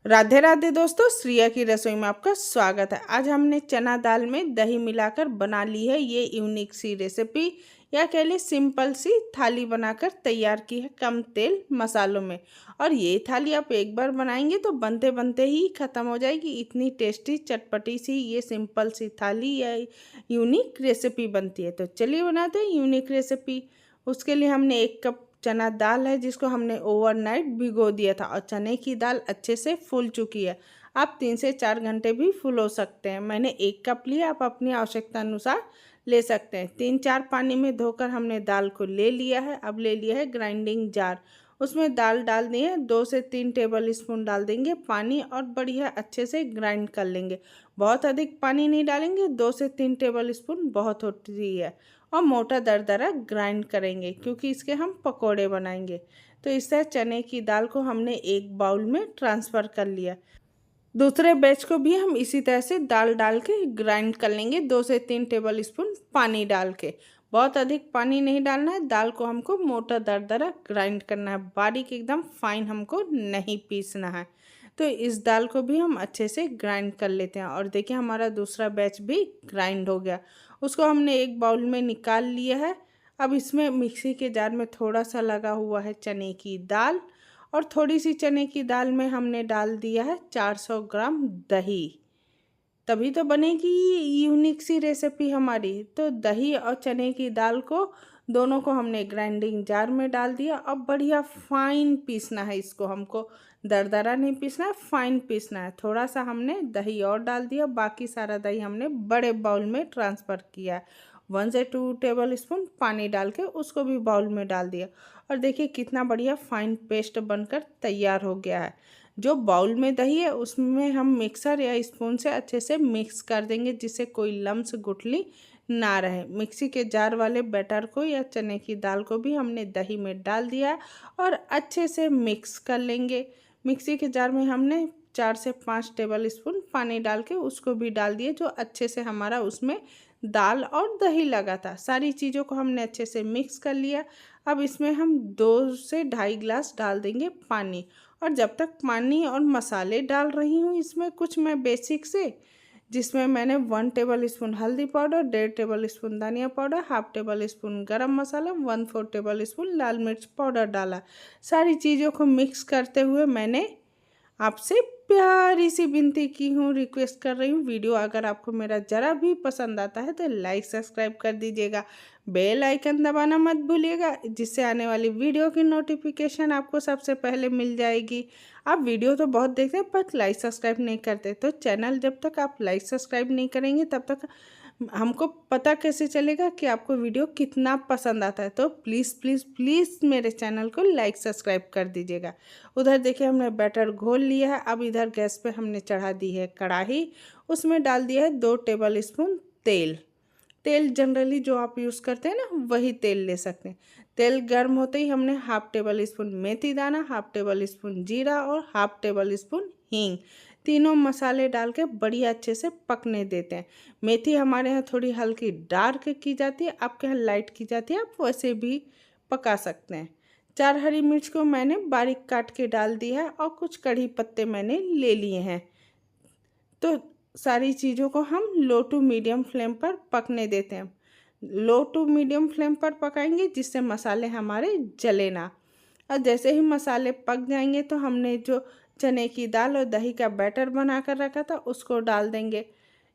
राधे राधे दोस्तों, श्रिया की रसोई में आपका स्वागत है। आज हमने चना दाल में दही मिलाकर बना ली है ये यूनिक सी रेसिपी, या कह ली सिंपल सी थाली बनाकर तैयार की है कम तेल मसालों में। और ये थाली आप एक बार बनाएंगे तो बनते बनते ही ख़त्म हो जाएगी। इतनी टेस्टी चटपटी सी ये सिंपल सी थाली या यूनिक रेसिपी बनती है। तो चलिए बनाते हैं यूनिक रेसिपी। उसके लिए हमने 1 कप चना दाल है जिसको हमने ओवरनाइट भिगो दिया था, और चने की दाल अच्छे से फूल चुकी है। आप 3 से 4 घंटे भी फुलो सकते हैं। मैंने 1 कप लिया, आप अपनी आवश्यकता अनुसार ले सकते हैं। 3-4 पानी में धोकर हमने दाल को ले लिया है। अब ले लिया है ग्राइंडिंग जार, उसमें दाल डाल दिए। 2 से 3 टेबल स्पून डाल देंगे पानी, और बढ़िया अच्छे से ग्राइंड कर लेंगे। बहुत अधिक पानी नहीं डालेंगे, 2 से 3 टेबल स्पून बहुत होती है। और मोटा दरदरा ग्राइंड करेंगे क्योंकि इसके हम पकोड़े बनाएंगे। तो इस तरह चने की दाल को हमने एक बाउल में ट्रांसफ़र कर लिया। दूसरे बैच को भी हम इसी तरह से दाल डाल के ग्राइंड कर लेंगे, 2 से 3 टेबल स्पून पानी डाल के। बहुत अधिक पानी नहीं डालना है, दाल को हमको मोटा दरदरा ग्राइंड करना है, बारीक एकदम फाइन हमको नहीं पीसना है। तो इस दाल को भी हम अच्छे से ग्राइंड कर लेते हैं। और देखिए हमारा दूसरा बैच भी ग्राइंड हो गया, उसको हमने एक बाउल में निकाल लिया है। अब इसमें मिक्सी के जार में थोड़ा सा लगा हुआ है चने की दाल, और थोड़ी सी चने की दाल में हमने डाल दिया है 400 ग्राम दही। तभी तो बनेगी यूनिक सी रेसिपी हमारी। तो दही और चने की दाल को दोनों को हमने ग्राइंडिंग जार में डाल दिया। अब बढ़िया फाइन पीसना है इसको, हमको दरदरा नहीं पीसना है, फाइन पीसना है। थोड़ा सा हमने दही और डाल दिया, बाकी सारा दही हमने बड़े बाउल में ट्रांसफ़र किया। 1 से 2 टेबल स्पून पानी डाल के उसको भी बाउल में डाल दिया। और देखिए कितना बढ़िया फाइन पेस्ट बनकर तैयार हो गया है। जो बाउल में दही है उसमें हम मिक्सर या स्पून से अच्छे से मिक्स कर देंगे, जिससे कोई लम्स गुठली ना रहे। मिक्सी के जार वाले बैटर को या चने की दाल को भी हमने दही में डाल दिया है और अच्छे से मिक्स कर लेंगे। मिक्सी के जार में हमने 4 से 5 टेबल स्पून पानी डाल के उसको भी डाल दिए, जो अच्छे से हमारा उसमें दाल और दही लगा था। सारी चीज़ों को हमने अच्छे से मिक्स कर लिया। अब इसमें हम 2 से 2.5 गिलास डाल देंगे पानी। और जब तक पानी और मसाले डाल रही हूँ इसमें कुछ मैं बेसिक से, जिसमें मैंने 1 टेबल स्पून हल्दी पाउडर, 1.5 टेबल स्पून धनिया पाउडर, 1/2 टेबल स्पून गरम मसाला, 1/4 टेबल स्पून लाल मिर्च पाउडर डाला। सारी चीज़ों को मिक्स करते हुए मैंने आपसे प्यारी सी विनती की हूँ, रिक्वेस्ट कर रही हूँ, वीडियो अगर आपको मेरा ज़रा भी पसंद आता है तो लाइक सब्सक्राइब कर दीजिएगा। बेल आइकन दबाना मत भूलिएगा, जिससे आने वाली वीडियो की नोटिफिकेशन आपको सबसे पहले मिल जाएगी। आप वीडियो तो बहुत देखते हैं पर लाइक सब्सक्राइब नहीं करते, तो चैनल जब तक आप लाइक सब्सक्राइब नहीं करेंगे तब तक हमको पता कैसे चलेगा कि आपको वीडियो कितना पसंद आता है। तो प्लीज़ प्लीज़ प्लीज़ मेरे चैनल को लाइक सब्सक्राइब कर दीजिएगा। उधर देखिए हमने बैटर घोल लिया है। अब इधर गैस पे हमने चढ़ा दी है कढ़ाई, उसमें डाल दिया है 2 टेबल स्पून तेल। तेल जनरली जो आप यूज़ करते हैं ना वही तेल ले सकते हैं। तेल गर्म होते ही हमने 1/2 टेबल स्पून मेथी दाना, 1/2 टेबल स्पून जीरा और 1/2 टेबल स्पून हींग, तीनों मसाले डाल के बढ़िया अच्छे से पकने देते हैं। मेथी हमारे यहाँ थोड़ी हल्की डार्क की जाती है, आपके यहाँ लाइट की जाती है, आप वैसे भी पका सकते हैं। 4 हरी मिर्च को मैंने बारीक काट के डाल दिया है, और कुछ कड़ी पत्ते मैंने ले लिए हैं। तो सारी चीज़ों को हम लो टू मीडियम फ्लेम पर पकने देते हैं। लो टू मीडियम फ्लेम पर पकाएंगे जिससे मसाले हमारे जले ना। और जैसे ही मसाले पक जाएंगे तो हमने जो चने की दाल और दही का बैटर बना कर रखा था उसको डाल देंगे।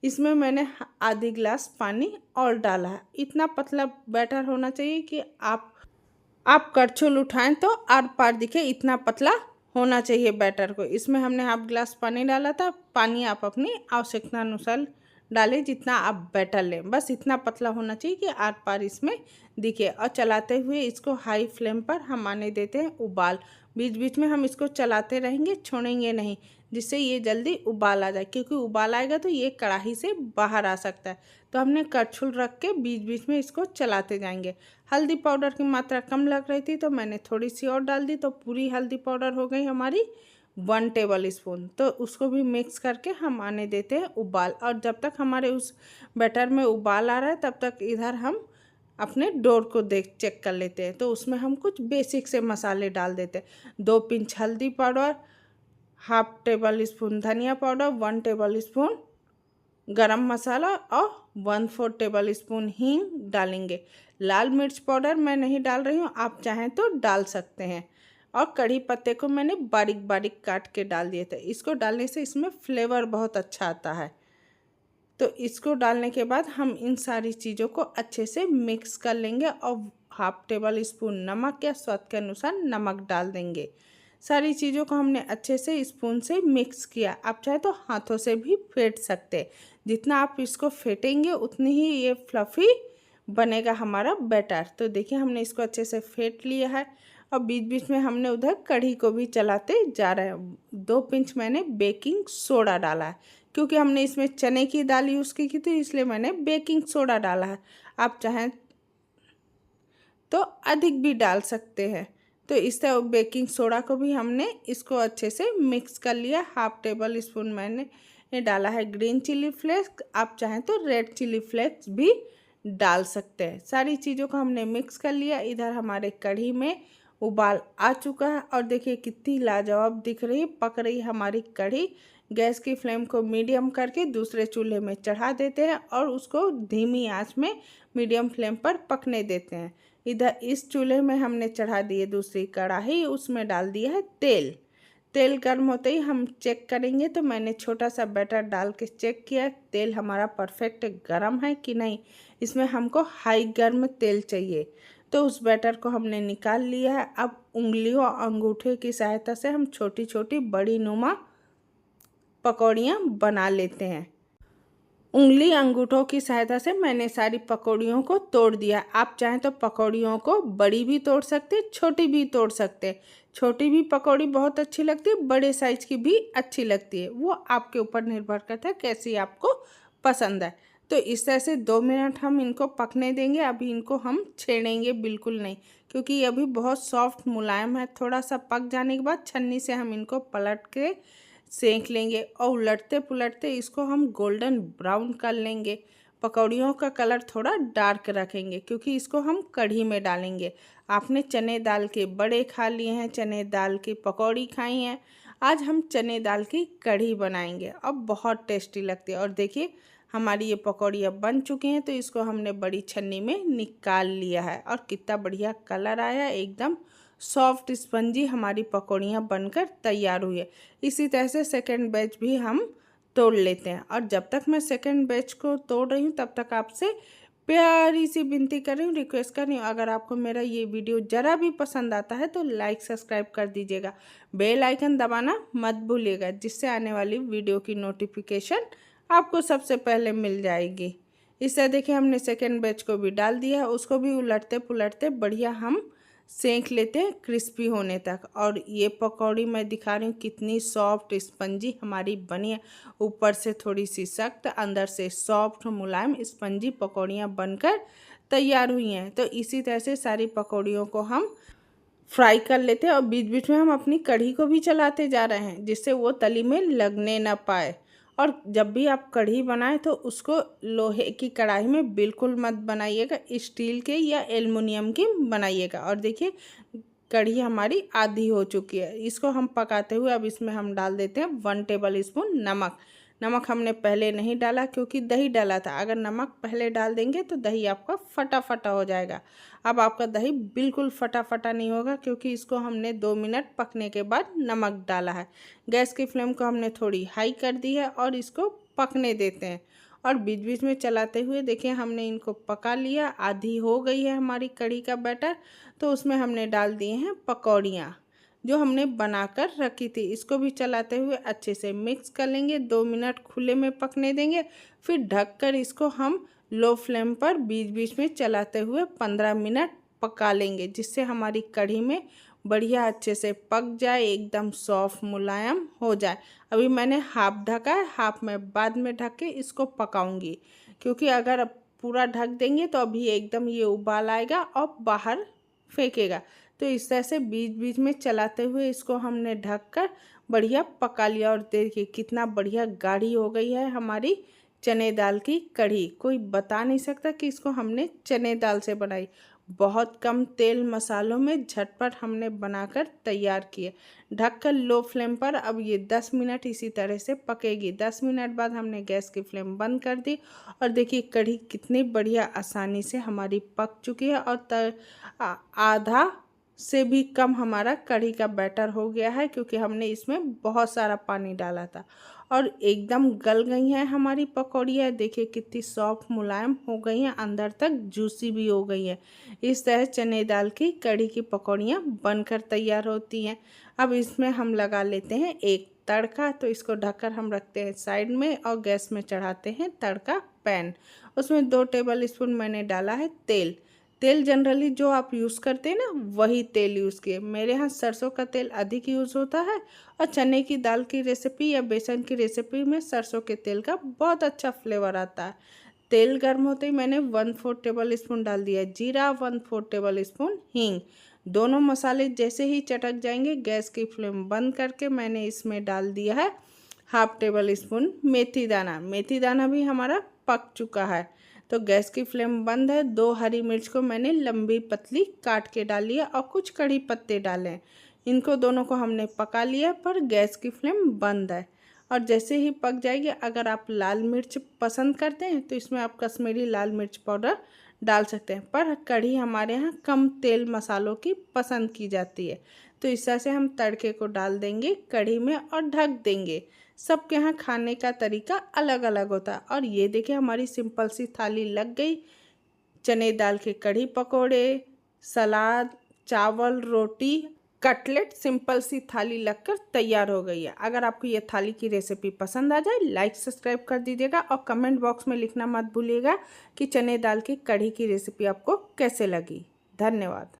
इसमें मैंने आधी गिलास पानी और डाला है। इतना पतला बैटर होना चाहिए कि आप करछुल उठाएं तो आर पार दिखे, इतना पतला होना चाहिए बैटर को। इसमें हमने 1/2 गिलास पानी डाला था। पानी आप अपनी आवश्यकता अनुसार डालें, जितना आप बैटर लें, बस इतना पतला होना चाहिए कि आर पार इसमें दिखे। और चलाते हुए इसको हाई फ्लेम पर हम आने देते हैं उबाल। बीच बीच में हम इसको चलाते रहेंगे, छोड़ेंगे नहीं, जिससे ये जल्दी उबाल आ जाए, क्योंकि उबाल आएगा तो ये कढ़ाई से बाहर आ सकता है। तो हमने करछुल रख के बीच बीच में इसको चलाते जाएंगे। हल्दी पाउडर की मात्रा कम लग रही थी तो मैंने थोड़ी सी और डाल दी, तो पूरी हल्दी पाउडर हो गई हमारी 1 टेबल स्पून। तो उसको भी मिक्स करके हम आने देते हैं उबाल। और जब तक हमारे उस बैटर में उबाल आ रहा है तब तक इधर हम अपने डोर को चेक कर लेते हैं। तो उसमें हम कुछ बेसिक से मसाले डाल देते हैं। 2 पिंच हल्दी पाउडर, हाफ टेबल स्पून धनिया पाउडर, 1 टेबल स्पून गरम मसाला और 1/4 टेबल स्पून हींग डालेंगे। लाल मिर्च पाउडर मैं नहीं डाल रही हूँ, आप चाहें तो डाल सकते हैं। और कड़ी पत्ते को मैंने बारीक बारीक काट के डाल दिए थे। इसको डालने से इसमें फ्लेवर बहुत अच्छा आता है। तो इसको डालने के बाद हम इन सारी चीज़ों को अच्छे से मिक्स कर लेंगे और हाफ टेबल स्पून नमक या स्वाद के अनुसार नमक डाल देंगे। सारी चीज़ों को हमने अच्छे से स्पून से मिक्स किया। आप चाहे तो हाथों से भी फेंट सकते हैं। जितना आप इसको फेंटेंगे उतनी ही ये फ्लफ़ी बनेगा हमारा बैटर। तो देखिए हमने इसको अच्छे से फेंट लिया है और बीच बीच में हमने उधर कढ़ी को भी चलाते जा रहे हैं। 2 पिंच मैंने बेकिंग सोडा डाला है, क्योंकि हमने इसमें चने की दाल यूज़ की थी, इसलिए मैंने बेकिंग सोडा डाला है। आप चाहें तो अधिक भी डाल सकते हैं। तो इस तरह बेकिंग सोडा को भी हमने इसको अच्छे से मिक्स कर लिया। हाफ टेबल स्पून मैंने डाला है ग्रीन चिली फ्लेक्स, आप चाहें तो रेड चिली फ्लेक्स भी डाल सकते हैं। सारी चीज़ों को हमने मिक्स कर लिया। इधर हमारे कढ़ी में उबाल आ चुका है और देखिए कितनी लाजवाब दिख रही है, पक रही हमारी कढ़ी। गैस की फ्लेम को मीडियम करके दूसरे चूल्हे में चढ़ा देते हैं और उसको धीमी आंच में मीडियम फ्लेम पर पकने देते हैं। इधर इस चूल्हे में हमने चढ़ा दिए दूसरी कढ़ाई, उसमें डाल दिया है तेल। तेल गर्म होते ही हम चेक करेंगे। तो मैंने छोटा सा बैटर डाल के चेक किया तेल हमारा परफेक्ट गर्म है कि नहीं। इसमें हमको हाई गर्म तेल चाहिए। तो उस बैटर को हमने निकाल लिया है। अब उंगलियों और अंगूठे की सहायता से हम छोटी छोटी बड़ी नुमा पकौड़ियाँ बना लेते हैं। उंगली अंगूठों की सहायता से मैंने सारी पकौड़ियों को तोड़ दिया। आप चाहें तो पकौड़ियों को बड़ी भी तोड़ सकते, छोटी भी तोड़ सकते। छोटी भी पकौड़ी बहुत अच्छी लगती है, बड़े साइज की भी अच्छी लगती है, वो आपके ऊपर निर्भर करता है कैसी आपको पसंद है। तो इस तरह से 2 मिनट हम इनको पकने देंगे। अभी इनको हम छेड़ेंगे बिल्कुल नहीं, क्योंकि ये अभी बहुत सॉफ्ट मुलायम है। थोड़ा सा पक जाने के बाद छन्नी से हम इनको पलट के सेंक लेंगे और उलटते पुलटते इसको हम गोल्डन ब्राउन कर लेंगे। पकौड़ियों का कलर थोड़ा डार्क रखेंगे, क्योंकि इसको हम कढ़ी में डालेंगे। आपने चने दाल के बड़े खा लिए हैं, चने दाल की पकौड़ी खाई हैं, आज हम चने दाल की कढ़ी बनाएंगे और बहुत टेस्टी लगती है। और देखिए हमारी ये पकौड़ियाँ बन चुकी हैं। तो इसको हमने बड़ी छन्नी में निकाल लिया है और कितना बढ़िया कलर आया, एकदम सॉफ्ट स्पंजी हमारी पकौड़ियाँ बनकर तैयार हुई है। इसी तरह से सेकंड बैच भी हम तोड़ लेते हैं। और जब तक मैं सेकंड बैच को तोड़ रही हूँ तब तक आपसे प्यारी सी विनती कर रही हूँ, रिक्वेस्ट कर रही हूँ, अगर आपको मेरा ये वीडियो ज़रा भी पसंद आता है तो लाइक सब्सक्राइब कर दीजिएगा। बेल आइकन दबाना मत भूलिएगा, जिससे आने वाली वीडियो की नोटिफिकेशन आपको सबसे पहले मिल जाएगी। इस तरह देखिए हमने सेकेंड बैच को भी डाल दिया है। उसको भी उलटते पुलटते बढ़िया हम सेंक लेते हैं क्रिस्पी होने तक। और ये पकौड़ी मैं दिखा रही हूँ कितनी सॉफ्ट स्पंजी हमारी बनी है। ऊपर से थोड़ी सी सख्त, अंदर से सॉफ्ट मुलायम स्पंजी पकौड़ियाँ बनकर तैयार हुई हैं। तो इसी तरह से सारी पकौड़ियों को हम फ्राई कर लेते हैं और बीच बीच में हम अपनी कढ़ी को भी चलाते जा रहे हैं, जिससे वो तली में लगने ना पाए। और जब भी आप कढ़ी बनाएं तो उसको लोहे की कढ़ाई में बिल्कुल मत बनाइएगा, स्टील के या एल्युमिनियम की बनाइएगा। और देखिए कढ़ी हमारी आधी हो चुकी है। इसको हम पकाते हुए अब इसमें हम डाल देते हैं 1 टेबल स्पून नमक। नमक हमने पहले नहीं डाला क्योंकि दही डाला था। अगर नमक पहले डाल देंगे तो दही आपका फटा फटा हो जाएगा। अब आपका दही बिल्कुल फटा फटा नहीं होगा, क्योंकि इसको हमने 2 मिनट पकने के बाद नमक डाला है। गैस की फ्लेम को हमने थोड़ी हाई कर दी है और इसको पकने देते हैं। और बीच बीच में चलाते हुए देखिए हमने इनको पका लिया। आधी हो गई है हमारी कढ़ी का बैटर। तो उसमें हमने डाल दिए हैं पकौड़ियाँ जो हमने बनाकर रखी थी। इसको भी चलाते हुए अच्छे से मिक्स कर लेंगे। 2 मिनट खुले में पकने देंगे, फिर ढककर इसको हम लो फ्लेम पर बीच बीच में चलाते हुए 15 मिनट पका लेंगे, जिससे हमारी कढ़ी में बढ़िया अच्छे से पक जाए, एकदम सॉफ्ट मुलायम हो जाए। अभी मैंने हाफ ढका है, हाफ मैं बाद में ढक के इसको पकाऊंगी, क्योंकि अगर पूरा ढक देंगे तो अभी एकदम ये उबाल आएगा और बाहर फेंकेगा। तो इस तरह से बीच बीच में चलाते हुए इसको हमने ढककर बढ़िया पका लिया। और देखिए कितना बढ़िया गाढ़ी हो गई है हमारी चने दाल की कढ़ी। कोई बता नहीं सकता कि इसको हमने चने दाल से बनाई। बहुत कम तेल मसालों में झटपट हमने बनाकर तैयार किए। ढककर लो फ्लेम पर अब ये 10 मिनट इसी तरह से पकेगी। 10 मिनट बाद हमने गैस की फ्लेम बंद कर दी और देखिए कढ़ी कितनी बढ़िया आसानी से हमारी पक चुकी है और आधा से भी कम हमारा कढ़ी का बैटर हो गया है, क्योंकि हमने इसमें बहुत सारा पानी डाला था। और एकदम गल गई हैं हमारी पकौड़ियाँ। देखिए कितनी सॉफ्ट मुलायम हो गई हैं, अंदर तक जूसी भी हो गई हैं। इस तरह चने दाल की कढ़ी की पकौड़ियाँ बनकर तैयार होती हैं। अब इसमें हम लगा लेते हैं एक तड़का। तो इसको ढककर हम रखते हैं साइड में और गैस में चढ़ाते हैं तड़का पैन। उसमें 2 टेबल स्पून मैंने डाला है तेल। तेल जनरली जो आप यूज़ करते हैं ना वही तेल यूज़ किए। मेरे यहाँ सरसों का तेल अधिक यूज़ होता है और चने की दाल की रेसिपी या बेसन की रेसिपी में सरसों के तेल का बहुत अच्छा फ्लेवर आता है। तेल गर्म होते ही मैंने 1/4 टेबल स्पून डाल दिया जीरा, 1/4 टेबल स्पून हींग। दोनों मसाले जैसे ही चटक जाएंगे गैस की फ्लेम बंद करके मैंने इसमें डाल दिया है 1/2 टेबल स्पून मेथी दाना। मेथी दाना भी हमारा पक चुका है। तो गैस की फ्लेम बंद है। 2 हरी मिर्च को मैंने लंबी पतली काट के डाल लिया और कुछ कड़ी पत्ते डाले। इनको दोनों को हमने पका लिया पर गैस की फ्लेम बंद है। और जैसे ही पक जाएगी, अगर आप लाल मिर्च पसंद करते हैं तो इसमें आप कश्मीरी लाल मिर्च पाउडर डाल सकते हैं, पर कढ़ी हमारे यहाँ कम तेल मसालों की पसंद की जाती है। तो इस तरह से हम तड़के को डाल देंगे कढ़ी में और ढक देंगे। सबके यहाँ खाने का तरीका अलग अलग होता है। और ये देखिए हमारी सिंपल सी थाली लग गई। चने दाल के कढ़ी पकोड़े, सलाद, चावल, रोटी, कटलेट, सिंपल सी थाली लगकर तैयार हो गई है। अगर आपको ये थाली की रेसिपी पसंद आ जाए लाइक सब्सक्राइब कर दीजिएगा और कमेंट बॉक्स में लिखना मत भूलिएगा कि चने दाल की कढ़ी की रेसिपी आपको कैसे लगी। धन्यवाद।